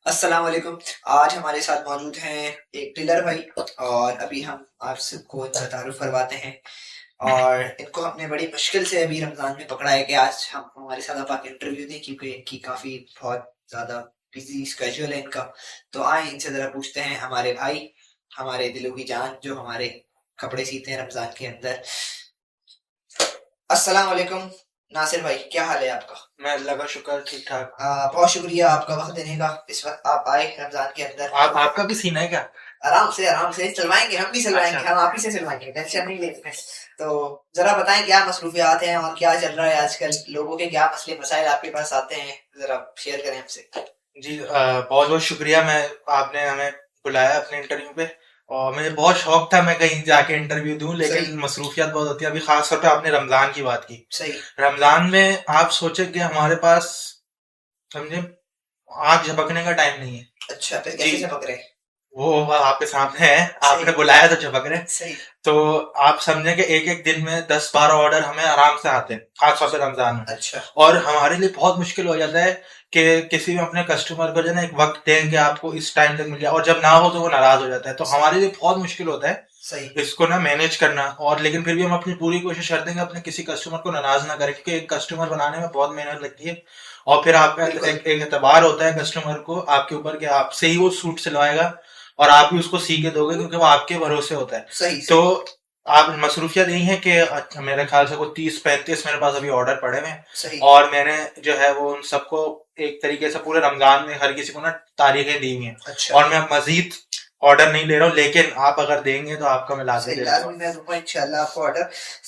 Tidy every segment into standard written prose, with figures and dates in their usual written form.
अस्सलाम वालेकुम। आज हमारे साथ मौजूद हैं एक टेलर भाई और अभी हम आप सबको इनका तारुफ करवाते हैं। और इनको हमने बड़ी मुश्किल से अभी रमज़ान में पकड़ा है कि आज हम हमारे साथ आप आके इंटरव्यू दें, क्योंकि इनकी काफ़ी बहुत ज़्यादा बिजी स्केड्यूल है इनका। तो आए इनसे ज़रा पूछते हैं, हमारे भाई, हमारे दिलों की जान, जो हमारे कपड़े सीते हैं रमज़ान के अंदर। अस्सलाम वालेकुम नासिर भाई, क्या हाल है आपका? मैं अल्लाह का शुक्र ठीक ठाक। बहुत शुक्रिया आपका वक्त देने का। इस वक्त आप आए रमज़ान के अंदर। आपका भी सीना है क्या? आराम से सिलवाएंगे, हम भी अच्छा। सिलवाएंगे, हम आप ही से सिलवाएंगे, टेंशन नहीं लेते। तो जरा बताएं क्या मसरूफियात हैं और क्या चल रहा है आजकल, लोगों के क्या मसले मसाइल आपके पास आते हैं, जरा शेयर करें हमसे। जी, बहुत बहुत शुक्रिया। मैं आपने हमें बुलाया अपने इंटरव्यू पे। और मुझे बहुत शौक था मैं कहीं जाके इंटरव्यू दूं, सही। लेकिन मसरूफियत बहुत होती है। अभी खास तौर पे आपने रमजान की बात की। सही। रमजान में आप सोचे कि हमारे पास, समझे, आग झपकने का टाइम नहीं है। अच्छा, फिर जी, कैसे से पकड़े? वो आपके सामने है, सही। आपने बुलाया तो झपक रहे। सही। तो आप समझे कि एक एक दिन में 10-12 ऑर्डर हमें आराम से आते हैं, खासतौर से रमजान में। अच्छा। और हमारे लिए बहुत मुश्किल हो जाता है कि किसी भी अपने कस्टमर को जो है ना एक वक्त दें कि आपको इस टाइम तक मिल जाए, और जब ना हो तो वो नाराज हो जाता है। तो सही। हमारे लिए बहुत मुश्किल होता है सही। इसको ना मैनेज करना। और लेकिन फिर भी हम अपनी पूरी कोशिश करते हैं कि अपने किसी कस्टमर को नाराज ना करें, क्योंकि एक कस्टमर बनाने में बहुत मेहनत लगती है। और फिर आपका बिल्कुल। एक एतबार होता है कस्टमर को आपके ऊपर कि आपसे ही वो सूट सिलवाएगा और आप भी उसको सी के दोगे, क्योंकि वो आपके भरोसे होता है। सही। तो सही। आप मसरूफियत यही है कि अच्छा, मेरे ख्याल से कोई 30-35 मेरे पास अभी ऑर्डर पड़े हुए हैं। सही। और मैंने जो है वो उन सबको एक तरीके से पूरे रमजान में हर किसी को ना तारीखें दी हुई हैं। अच्छा। और मैं मजीद ऑर्डर नहीं ले रहा हूँ, लेकिन आप अगर देंगे तो आपका मैं लाजमी सही, दे दूंगा। लाज़मी मैं दूँगा इंशाल्लाह आपको ऑर्डर।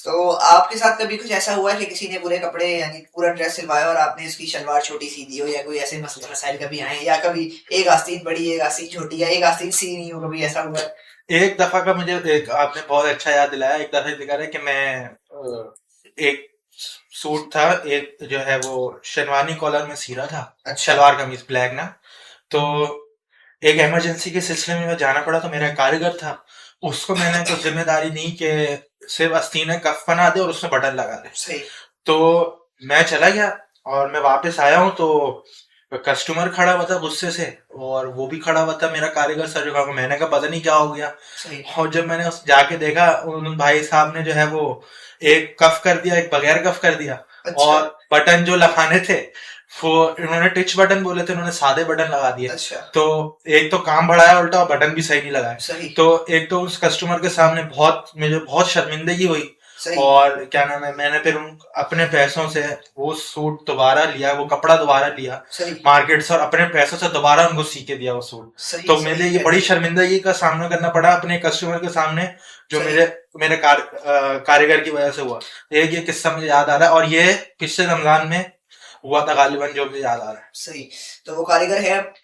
तो आपके साथ कभी कुछ ऐसा हुआ है कि किसी ने पूरे कपड़े यानी पूरा ड्रेस सिलवाया और आपने उसकी शलवार छोटी सी दी हो, या कोई ऐसे मसले मसाइल कभी आए हैं, या कभी एक आस्तीन बड़ी एक आस्तीन छोटी, या एक आस्तीन सी नहीं हो, कभी ऐसा हुआ है? एक दफा का मुझे एक आपने बहुत अच्छा याद दिलाया। एक दफा जिक्र है कि मैं एक सूट था, एक जो है वो शेरवानी कॉलर में सी रहा था, अच्छा। शलवार कमीज ब्लैक ना। तो एक इमरजेंसी के सिलसिले में मैं जाना पड़ा, तो मेरा एक कारीगर था, उसको मैंने कुछ जिम्मेदारी दी कि सिर्फ आस्तीन कफ बना दे और उसमें बटन लगा दे। सही। तो मैं चला गया और मैं वापस आया हूँ, तो कस्टमर खड़ा हुआ था गुस्से से, और वो भी खड़ा हुआ था मेरा कारीगर सर झुका के। मैंने कहा पता नहीं क्या हो गया। सही। और जब मैंने उस जाके देखा, उन भाई साहब ने जो है वो एक कफ कर दिया, एक बगैर कफ कर दिया। अच्छा। और बटन जो लगाने थे वो इन्होंने टिच बटन बोले थे, इन्होंने सादे बटन लगा दिए। अच्छा। तो एक तो काम बढ़ाया उल्टा, और बटन भी सही नहीं लगाए। सही। तो एक तो उस कस्टमर के सामने बहुत मुझे बहुत शर्मिंदगी हुई। सही। और क्या नाम है, मैंने फिर अपने पैसों से वो सूट दोबारा लिया, वो कपड़ा दोबारा लिया सही। मार्केट से, और अपने पैसों से दोबारा उनको सी के दिया वो सूट। सही। तो मेरे सही लिए ये बड़ी बेहतरीन। शर्मिंदगी का सामना करना पड़ा अपने कस्टमर के सामने, जो सही। मेरे मेरे कारीगर की वजह से हुआ। ये किस्सा मुझे याद आ रहा है, और ये पिछले रमजान में हुआ था गालिबन, जो मुझे याद आ रहा है। सही। तो वो कारीगर है अब?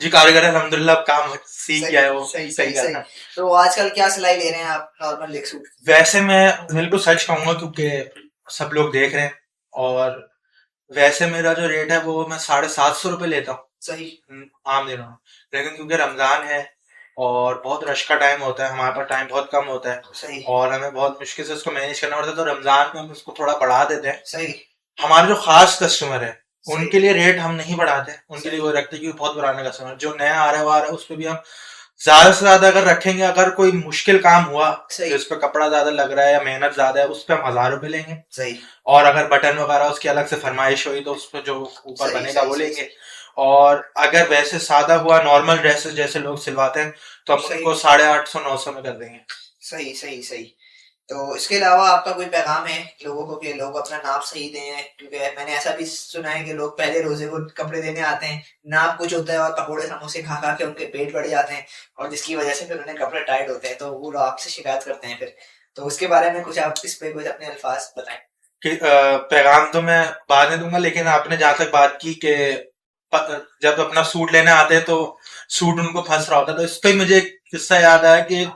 जी, कारीगर है, अल्हम्दुलिल्लाह, अब काम सीख सही। गया है, वो सही। सही सही। कर सही। रहा है। तो आजकल क्या सिलाई ले रहे हैं आप नॉर्मल एक सूट की? वैसे मैं बिल्कुल सच कहूंगा, क्योंकि सब लोग देख रहे हैं। और वैसे मेरा जो रेट है वो मैं 750 रुपये लेता हूँ सही। आम दिनों में। लेकिन क्योंकि रमजान है और बहुत रश का टाइम होता है, हमारे पास टाइम बहुत कम होता है, सही। और हमें बहुत मुश्किल से उसको मैनेज करना पड़ता है, तो रमजान में हम उसको थोड़ा बढ़ा देते हैं। सही। हमारे जो खास कस्टमर है सही। उनके लिए रेट हम नहीं बढ़ाते, उनके लिए सही। वो रखते हैं, क्योंकि बहुत पुराना कस्टमर जो नया आ रहा है वो आ रहा है, उस पर भी हम ज्यादा से ज्यादा अगर रखेंगे, अगर कोई मुश्किल काम हुआ सही। जिस पे कपड़ा ज्यादा लग रहा है या मेहनत ज्यादा है, उस पर हम 1000 रुपये लेंगे। सही। और अगर बटन वगैरह उसकी अलग से फरमाइश हुई तो उस पर जो ऊपर सही। बनेगा सही। वो सही। लेंगे। सही। और अगर वैसे सादा हुआ नॉर्मल ड्रेसेस जैसे लोग सिलवाते हैं, तो हम सही। उनको 850-900 में कर देंगे। सही। सही। सही। तो इसके अलावा आपका कोई पैगाम है लोगों को कि लोग अपना नाप सही दें? क्योंकि मैंने ऐसा भी सुना है कि लोग पहले रोजे को कपड़े देने आते हैं, नाप कुछ होता है और पकोड़े समोसे खा खा के उनके पेट बढ़ जाते हैं, और जिसकी वजह से फिर उन्हें कपड़े टाइट होते हैं, तो वो लोग आपसे शिकायत करते हैं फिर। तो उसके बारे में कुछ आप इस पे कुछ अपने अल्फाज बताएं। कि पैगाम तो मैं बाद में दूंगा, लेकिन आपने जहां तक बात की कि जब अपना सूट लेने आते हैं तो सूट उनको फंस रहा होता है, तो इस पे मुझे एक किस्सा याद आया कि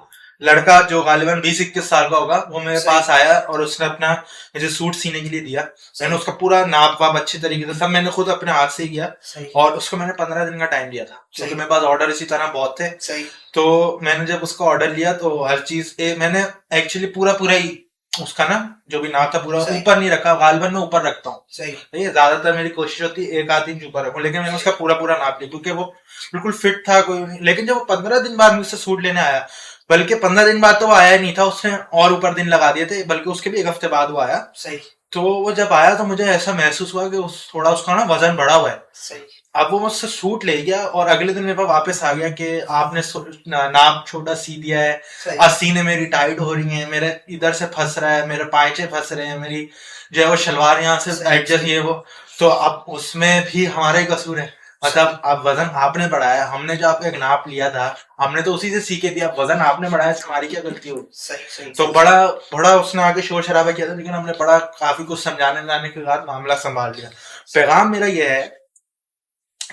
लड़का जो गालिबन 20-21 साल का होगा, वो मेरे सही। पास आया और उसने अपना मुझे सूट सीने के लिए दिया। मैंने सही। उसका पूरा नाप वाप अच्छी तरीके से सब मैंने खुद अपने हाथ से ही किया। सही। और उसको मैंने 15 दिन का टाइम दिया था, क्योंकि सही। मेरे पास ऑर्डर इसी तरह बहुत थे। सही। तो मैंने जब उसका ऑर्डर लिया तो हर चीज मैंने एक्चुअली पूरा पूरा ही उसका ना जो भी नाप था पूरा सही ऊपर नहीं रखा, गालबन में ऊपर रखता हूँ। सही ये ज्यादातर मेरी कोशिश होती है एक आध इंच ऊपर रखूं, लेकिन मैंने उसका सही। पूरा पूरा नाप लिया क्योंकि वो बिल्कुल फिट था, कोई नहीं। लेकिन जब वो 15 दिन बाद मुझसे सूट लेने आया, बल्कि 15 दिन बाद तो वो आया ही नहीं था, उसने और ऊपर दिन लगा दिए थे, बल्कि उसके भी एक हफ्ते बाद वो आया। सही तो वो जब आया तो मुझे ऐसा महसूस हुआ कि थोड़ा उसका ना वजन बढ़ा हुआ है। सही अब वो मुझसे सूट ले गया और अगले दिन मेरे पास वापस आ गया कि आपने नाप छोटा सी दिया है, सही सीने मेरी टाइट हो रही हैं, मेरे इधर से फंस रहा है, मेरे पायचे फंस रहे हैं, मेरी जो है वो शलवार यहाँ से सही एडजस्ट, सही ये वो। तो अब उसमें भी हमारा ही कसूर है। सही मतलब अब वजन आपने बढ़ाया, हमने जो आपका एक नाप लिया था, हमने तो उसी से सीखे दिया, वजन आपने बढ़ाया, इसमें हमारी क्या गलती होगी। सही सही तो सही बड़ा सही। बड़ा उसने आगे शोर शराबा किया था, लेकिन हमने बड़ा काफी कुछ समझाने जाने के बाद मामला संभाल लिया। पैगाम मेरा यह है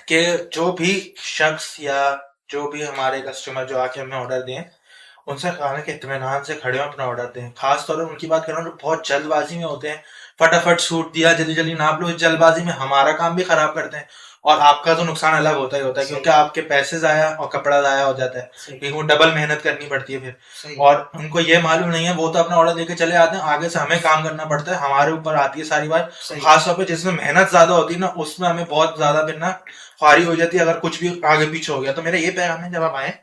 कि जो भी शख्स या जो भी हमारे कस्टमर जो आके हमें ऑर्डर दें, उनसे कहना कि इत्मीनान से खड़े हो अपना ऑर्डर दें। खास तौर पर उनकी बात कर रहा हूँ जो बहुत जल्दबाजी में होते हैं, फटाफट सूट दिया, जल्दी जल्दी नाप लो, इस जल्दबाजी में हमारा काम भी खराब करते हैं और आपका तो नुकसान अलग होता ही होता है, सही क्योंकि आपके पैसे जाया और कपड़ा जाया हो जाता है, सही क्योंकि वो डबल मेहनत करनी पड़ती है फिर। सही और उनको ये मालूम नहीं है, वो तो अपना ऑर्डर देके चले आते हैं, आगे से हमें काम करना पड़ता है, हमारे ऊपर आती है सारी बात। सही खास तौर पे जिसमें मेहनत ज्यादा होती है ना, उसमें हमें बहुत ज्यादा फिर ना ख्वारी हो जाती है अगर कुछ भी आगे पीछे हो गया। तो मेरा ये पैगाम है, जब आप आए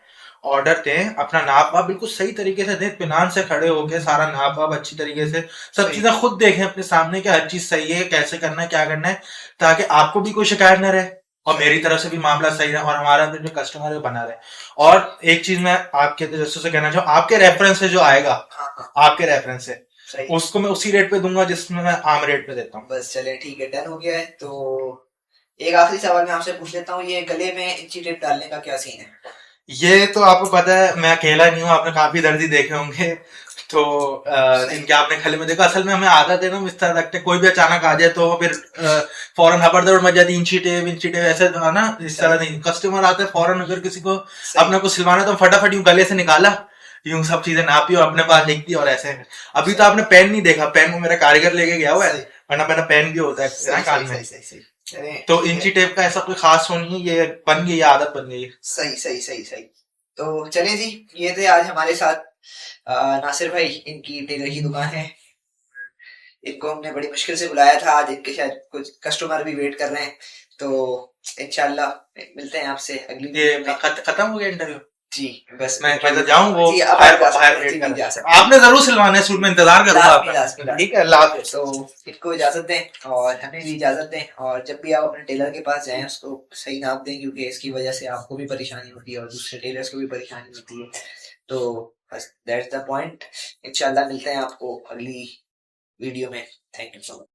ऑर्डर दें, अपना नाप वाप बिल्कुल सही तरीके से दें, इत्मीनान से खड़े होके सारा नाप वाप अच्छी तरीके से सब सही चीजें खुद देखें अपने सामने कि हर चीज सही है, कैसे करना है, क्या करना है, ताकि आपको भी कोई शिकायत न रहे और सही मेरी तरफ से भी मामला सही रहे और हमारा भी जो कस्टमर है वो बना रहे। और एक चीज मैं आपके दोस्तों से कहना चाहूँ, आपके रेफरेंस से जो आएगा, हाँ हाँ आपके रेफरेंस से सही। उसको मैं उसी रेट पे दूंगा जिसमें मैं आम रेट पे देता हूँ। बस चले ठीक है, डन हो गया है। तो एक आखिरी सवाल मैं आपसे पूछ लेता हूँ, ये गले में इंची टेप डालने का क्या सीन है? ये तो आपको पता है, मैं अकेला नहीं हूँ, आपने काफी दर्दी देखे होंगे। तो सही इनके आपने खले में देखा, असल में हमें आदत है ना इस तरह रखते, कोई भी अचानक आ जाए तो फिर फौरन हबड़दौड़ मच जाती, इंची टेप ऐसे है ना, इस सही तरह नहीं। कस्टमर आते हैं फौरन, अगर किसी को सही अपना कुछ सिलवाना है तो फटाफट यूं गले से निकाला, यूं सब चीजें नापी और अपने पास लिख दी और ऐसे। अभी तो सही आपने पेन नहीं देखा, पेन वो मेरा कारीगर लेके गया हुआ है, सही वरना मेरा पेन भी होता है ना सही कान सही में। सही सही सही। चले तो ठीक है। इंची टेप का ऐसा कोई खास वो नहीं है, ये बन गई, ये आदत बन गई है। सही सही सही सही। तो चले जी, ये थे आज हमारे साथ नासिर भाई, इनकी टेलर की दुकान है। इनको हमने बड़ी मुश्किल से बुलाया था आज, इनके शायद कुछ कस्टमर भी वेट कर रहे हैं। तो इंशाल्लाह मिलते हैं आपसे अगली ये वीडियो में। खत्म हो गया इंटरव्यू? जी बस मैं तो जाऊं, वो जी, अब बाहर आप जा सकते बाहर हैं, जी वेट कर भी रहा जा है। सकते हैं। आपने जरूर सिलवाना है सूट, में इंतजार करूंगा लाजमी आपका। लाजमी ठीक है, अल्लाह हाफिज। तो इनको इजाजत दें और हमें भी इजाजत दें, और जब भी आप अपने टेलर के पास जाएं उसको सही नाप दें, क्योंकि इसकी वजह से आपको भी परेशानी होती है और दूसरे टेलर्स को भी परेशानी होती है। तो बस दैट्स द पॉइंट। इंशाल्लाह मिलते हैं आपको अगली वीडियो में। Thank you so much.